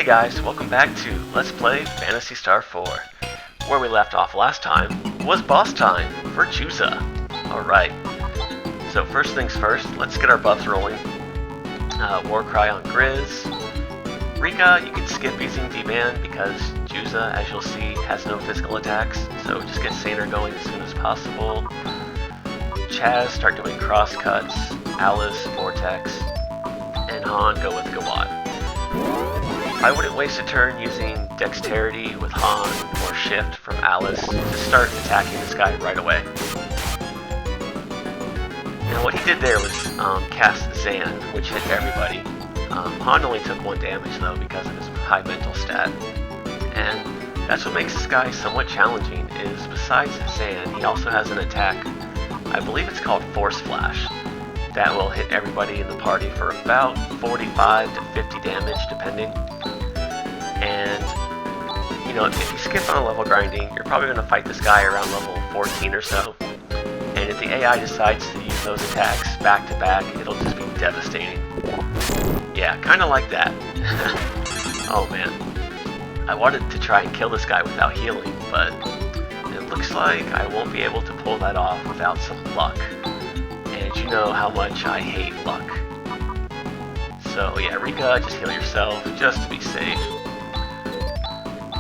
guys, welcome back to Let's Play Phantasy Star 4. Where we left off last time was boss time for Juza. Alright, so first things first, let's get our buffs rolling. Warcry on Grizz. Rika, you can skip using D-Man because Juza, as you'll see, has no physical attacks, so just get Saner going as soon as possible. Chaz, start doing crosscuts. Alice, Vortex. And Han, go with Gawad. I wouldn't waste a turn using Dexterity with Han or Shift from Alice to start attacking this guy right away. Now what he did there was cast Zan, which hit everybody. Han only took 1 damage though because of his high mental stat. And that's what makes this guy somewhat challenging, is besides Zan, he also has an attack, I believe it's called Force Flash, that will hit everybody in the party for about 45 to 50 damage depending. And, you know, if you skip on level grinding, you're probably going to fight this guy around level 14 or so. And if the AI decides to use those attacks back to back, it'll just be devastating. Yeah, kind of like that. Oh man. I wanted to try and kill this guy without healing, but it looks like I won't be able to pull that off without some luck. And you know how much I hate luck. So yeah, Rika, just heal yourself, just to be safe.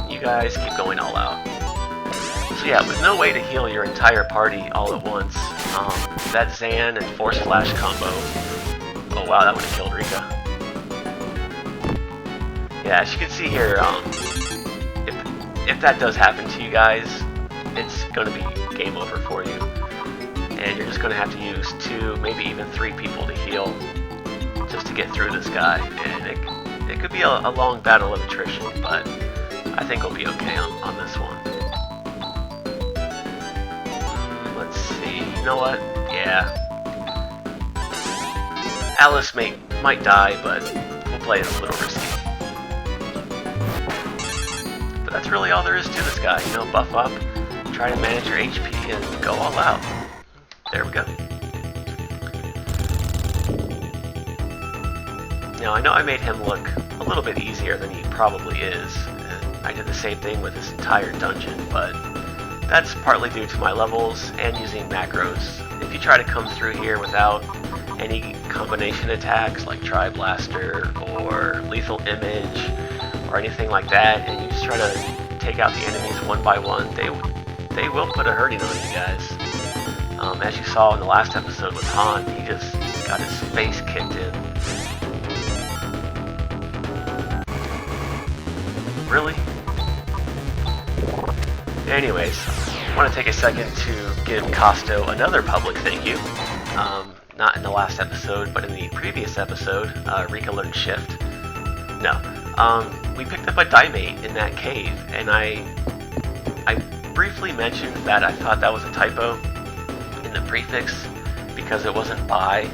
You guys keep going all out. So yeah, with no way to heal your entire party all at once, that Zan and Force Flash combo, oh wow, that would have killed Rika. Yeah, as you can see here, if that does happen to you guys, it's going to be game over for you. And you're just going to have to use 2, maybe even 3 people to heal just to get through this guy. And it could be a long battle of attrition, but I think we'll be okay on this one. Let's see, you know what? Yeah. Alice might die, but we'll play it a little risky. But that's really all there is to this guy, you know, buff up, try to manage your HP, and go all out. There we go. Now, I know I made him look a little bit easier than he probably is. I did the same thing with this entire dungeon, but that's partly due to my levels and using macros. If you try to come through here without any combination attacks like Tri-Blaster or Lethal Image or anything like that, and you just try to take out the enemies one by one, they will put a hurting on you guys. As you saw in the last episode with Han, he just got his face kicked in. Really? Anyways, I want to take a second to give Costo another public thank you. Not in the last episode, but in the previous episode, Rika learned Shift. No. We picked up a Dimate in that cave, and I briefly mentioned that I thought that was a typo in the prefix because it wasn't bi.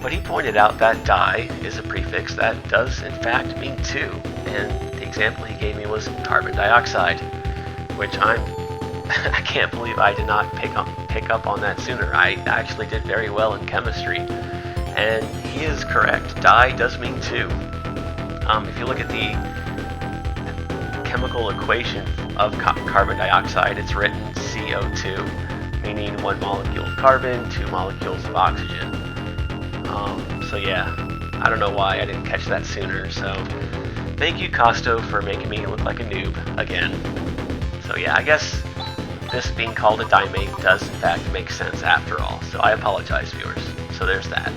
But he pointed out that die is a prefix that does in fact mean 2, and the example he gave me was carbon dioxide, which I can't believe I did not pick up on that sooner. I actually did very well in chemistry, and he is correct. Die does mean 2. If you look at the chemical equation of carbon dioxide, it's written CO2, meaning 1 molecule of carbon, 2 molecules of oxygen. So yeah, I don't know why I didn't catch that sooner, so thank you, Costo, for making me look like a noob again. So yeah, I guess this being called a Dimate does in fact make sense after all, so I apologize, viewers. So there's that.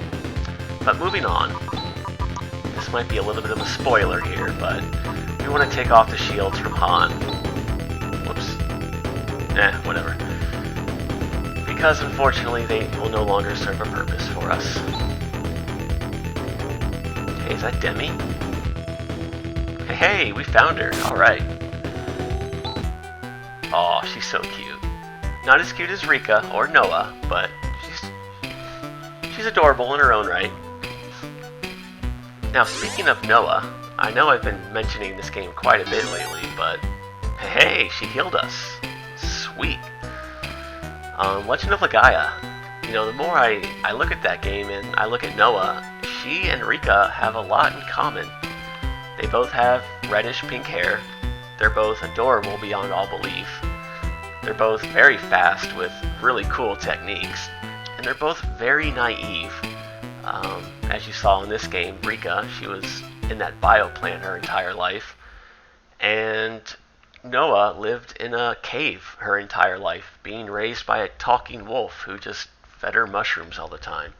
But moving on, this might be a little bit of a spoiler here, but we want to take off the shields from Han. Whoops. Whatever. Because unfortunately they will no longer serve a purpose for us. Hey, is that Demi? Hey, we found her. Alright. Aw, she's so cute. Not as cute as Rika or Noah, but she's adorable in her own right. Now, speaking of Noah, I know I've been mentioning this game quite a bit lately, but hey, she healed us. Sweet. Legend of Legaia. You know, the more I look at that game and I look at Noah, she and Rika have a lot in common. They both have reddish pink hair. They're both adorable beyond all belief. They're both very fast with really cool techniques. And they're both very naive. As you saw in this game, Rika, she was in that bioplant her entire life. And Noah lived in a cave her entire life, being raised by a talking wolf who just fed her mushrooms all the time.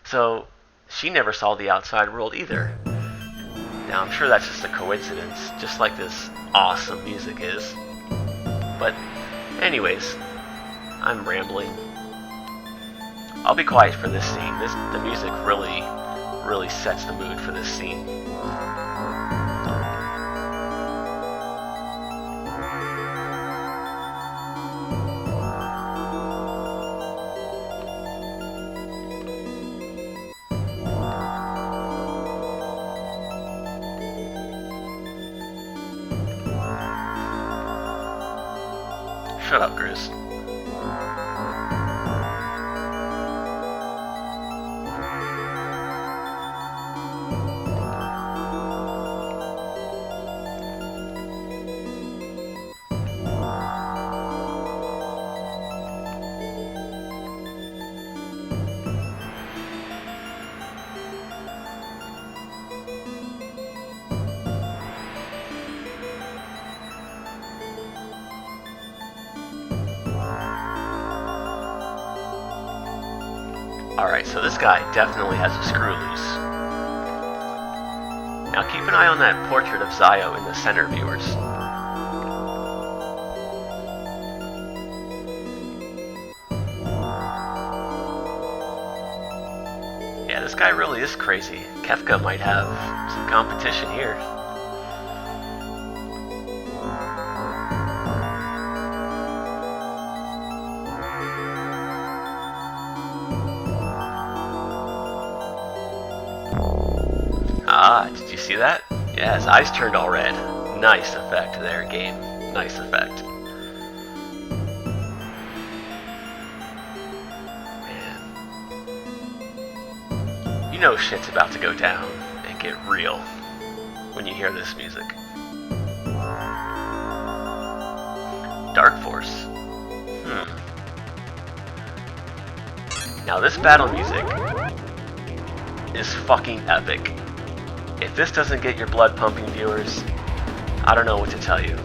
So she never saw the outside world either. Now I'm sure that's just a coincidence, just like this awesome music is. But anyways, I'm rambling. I'll be quiet for this scene. The music really sets the mood for this scene. Shut up, Grizz. Alright, so this guy definitely has a screw loose. Now keep an eye on that portrait of Zio in the center, viewers. Yeah, this guy really is crazy. Kefka might have some competition here. Ah, did you see that? Yeah, his eyes turned all red. Nice effect there, game. Nice effect. Man. You know shit's about to go down and get real when you hear this music. Dark Force. Now this battle music is fucking epic. If this doesn't get your blood pumping, viewers, I don't know what to tell you.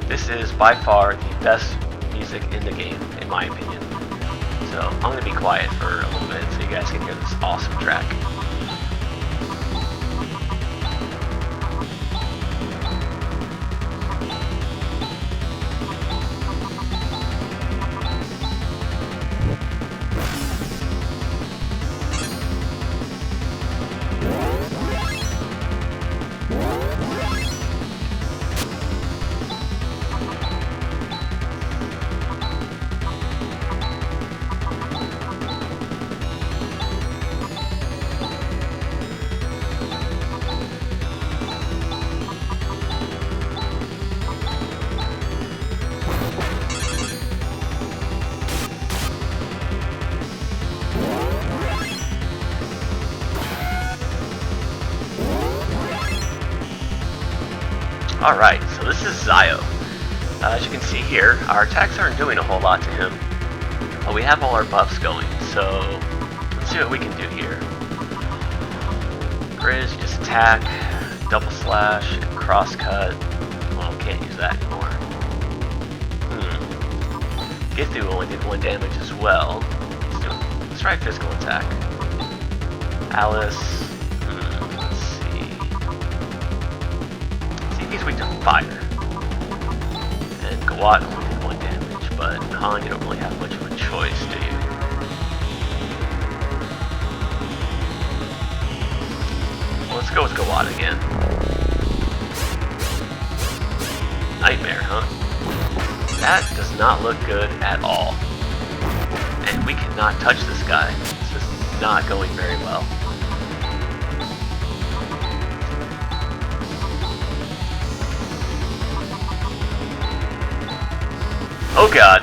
This is by far the best music in the game, in my opinion. So I'm going to be quiet for a little bit so you guys can hear this awesome track. Alright, so this is Zio. As you can see here, our attacks aren't doing a whole lot to him. But we have all our buffs going, so let's see what we can do here. Grizz, you just attack, double slash, and cross cut. Well, can't use that anymore. Githu only did 1 damage as well. Let's try physical attack. Alice. He's weak to fire. And Gawad only did 1 damage, but Han, you don't really have much of a choice, do you? Well, let's go with Gawad again. Nightmare, huh? That does not look good at all. And we cannot touch this guy. This is not going very well. Oh god.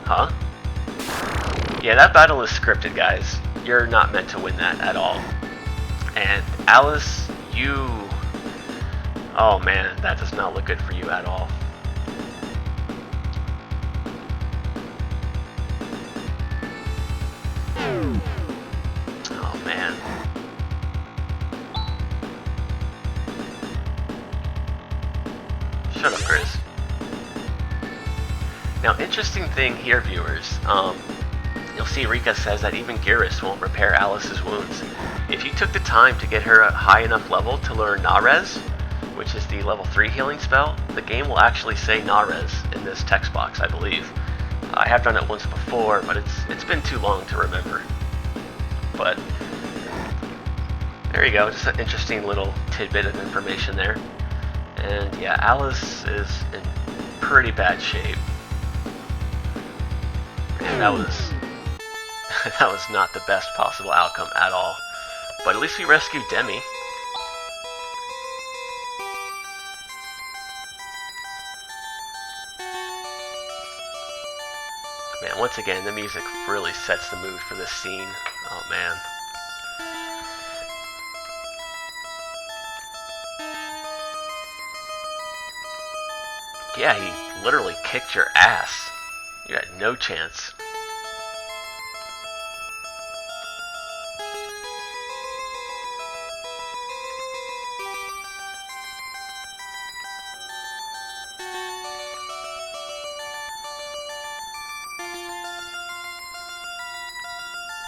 Huh? Yeah, that battle is scripted, guys. You're not meant to win that at all. And Alice, You... Oh man, that does not look good for you at all. Oh man. Shut up, Chris. Now, interesting thing here, viewers. You'll see Rika says that even Geras won't repair Alice's wounds. If you took the time to get her a high enough level to learn Nares, which is the level 3 healing spell, the game will actually say Nares in this text box, I believe. I have done it once before, but it's been too long to remember. But there you go, just an interesting little tidbit of information there. And yeah, Alice is in pretty bad shape. And that was not the best possible outcome at all. But at least we rescued Demi. Man, once again, the music really sets the mood for this scene. Oh man. Yeah, he literally kicked your ass. You had no chance.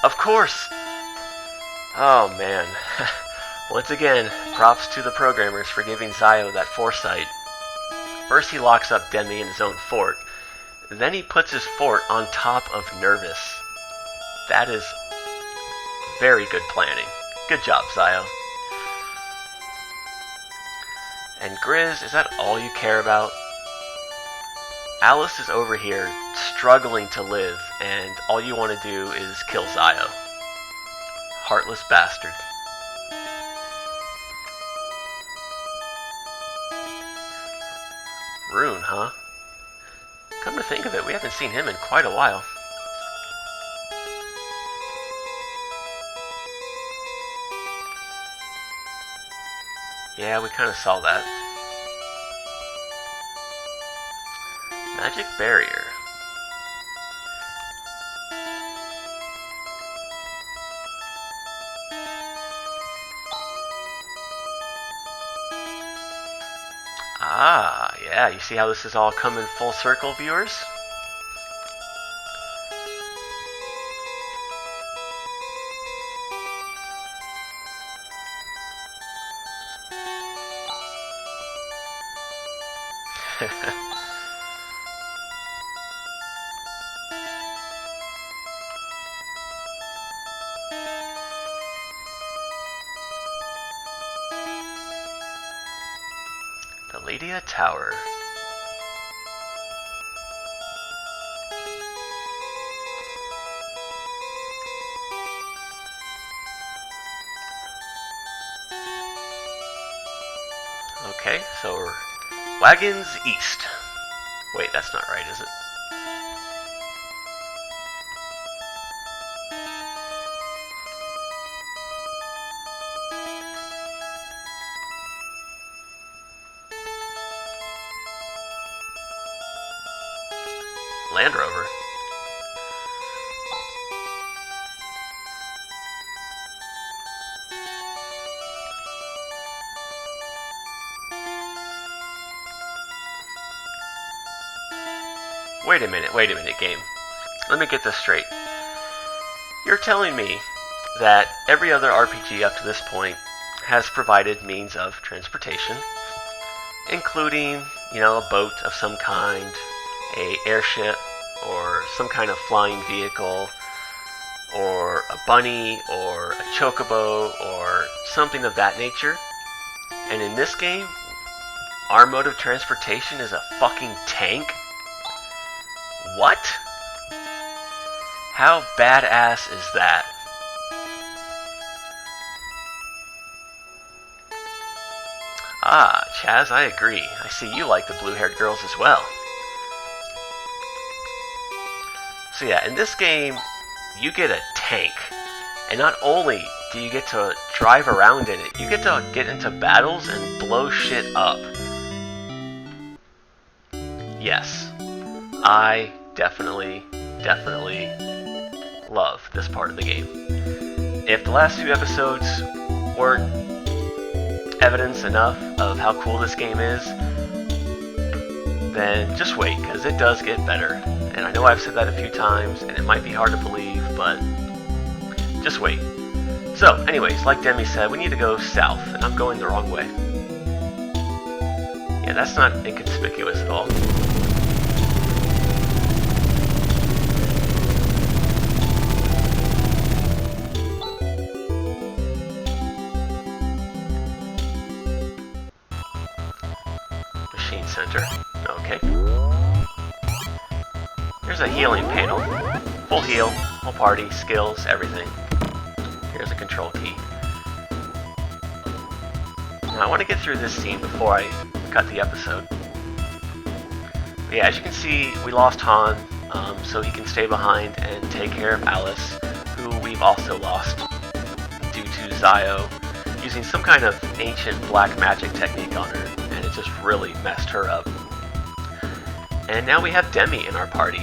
Of course! Oh man. Once again, props to the programmers for giving Zio that foresight. First he locks up Demi in his own fort, then he puts his fort on top of Nervous. That is very good planning. Good job, Zio. And Grizz, is that all you care about? Alice is over here struggling to live, and all you want to do is kill Zio. Heartless bastard. Rune, huh? Come to think of it, we haven't seen him in quite a while. Yeah, we kind of saw that. Magic barrier. Ah, yeah, you see how this is all coming full circle, viewers? The Lydia Tower. Okay, so we're wagons east. Wait, that's not right, is it? Land Rover. Wait a minute, game. Let me get this straight. You're telling me that every other RPG up to this point has provided means of transportation, including, you know, a boat of some kind, a airship, or some kind of flying vehicle, or a bunny, or a chocobo, or something of that nature. And in this game, our mode of transportation is a fucking tank? What? How badass is that? Ah, Chaz, I agree. I see you like the blue-haired girls as well. So yeah, in this game, you get a tank. And not only do you get to drive around in it. You get to get into battles and blow shit up. Yes, I definitely love this part of the game. If the last few episodes weren't evidence enough of how cool this game is, then just wait, because it does get better. And I know I've said that a few times, and it might be hard to believe, but just wait. So, anyways, like Demi said, we need to go south, and I'm going the wrong way. Yeah, that's not inconspicuous at all. Machine center. Okay. There's a healing panel. Full heal, full party, skills, everything. Here's a control key. Now I want to get through this scene before I cut the episode. But yeah, as you can see, we lost Han, so he can stay behind and take care of Alice, who we've also lost due to Zio using some kind of ancient black magic technique on her, and it just really messed her up. And now we have Demi in our party.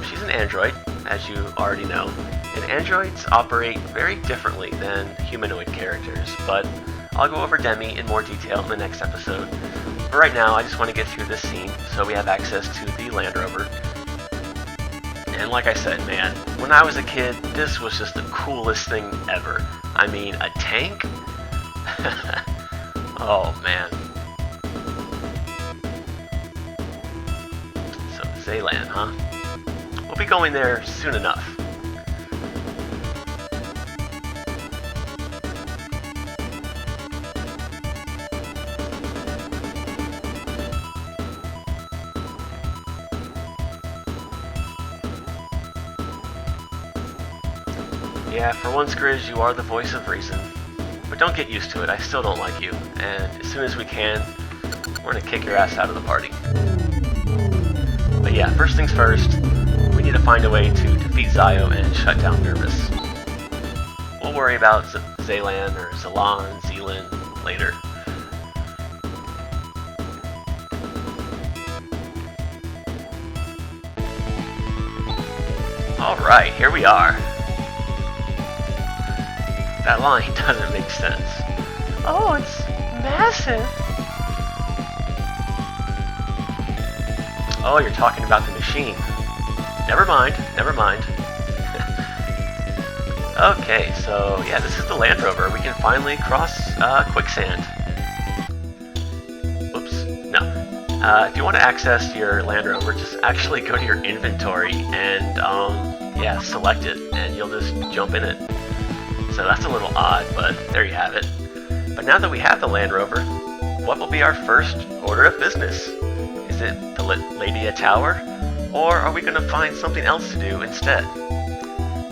She's an android, as you already know, and androids operate very differently than humanoid characters, but I'll go over Demi in more detail in the next episode. But right now, I just want to get through this scene so we have access to the Land Rover. And like I said, man, when I was a kid, this was just the coolest thing ever. I mean, a tank? Oh, man. So, Zaylan, huh? We'll be going there soon enough. Yeah, for once, Grizz, you are the voice of reason. But don't get used to it, I still don't like you. And as soon as we can, we're gonna kick your ass out of the party. But yeah, first things first, we need to find a way to defeat Zio and shut down Nervous. We'll worry about Zaylan or Zalan, Zealand later. Alright, here we are. That line doesn't make sense. Oh, it's massive. Oh, you're talking about the machine. Never mind, never mind. Okay, so yeah, this is the Land Rover. We can finally cross quicksand. Oops, no. If you want to access your Land Rover, just actually go to your inventory and yeah, select it, and you'll just jump in it. So that's a little odd, but there you have it. But now that we have the Land Rover, what will be our first order of business? Is it to Ladia Tower? Or are we going to find something else to do instead?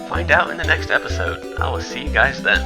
Find out in the next episode. I will see you guys then.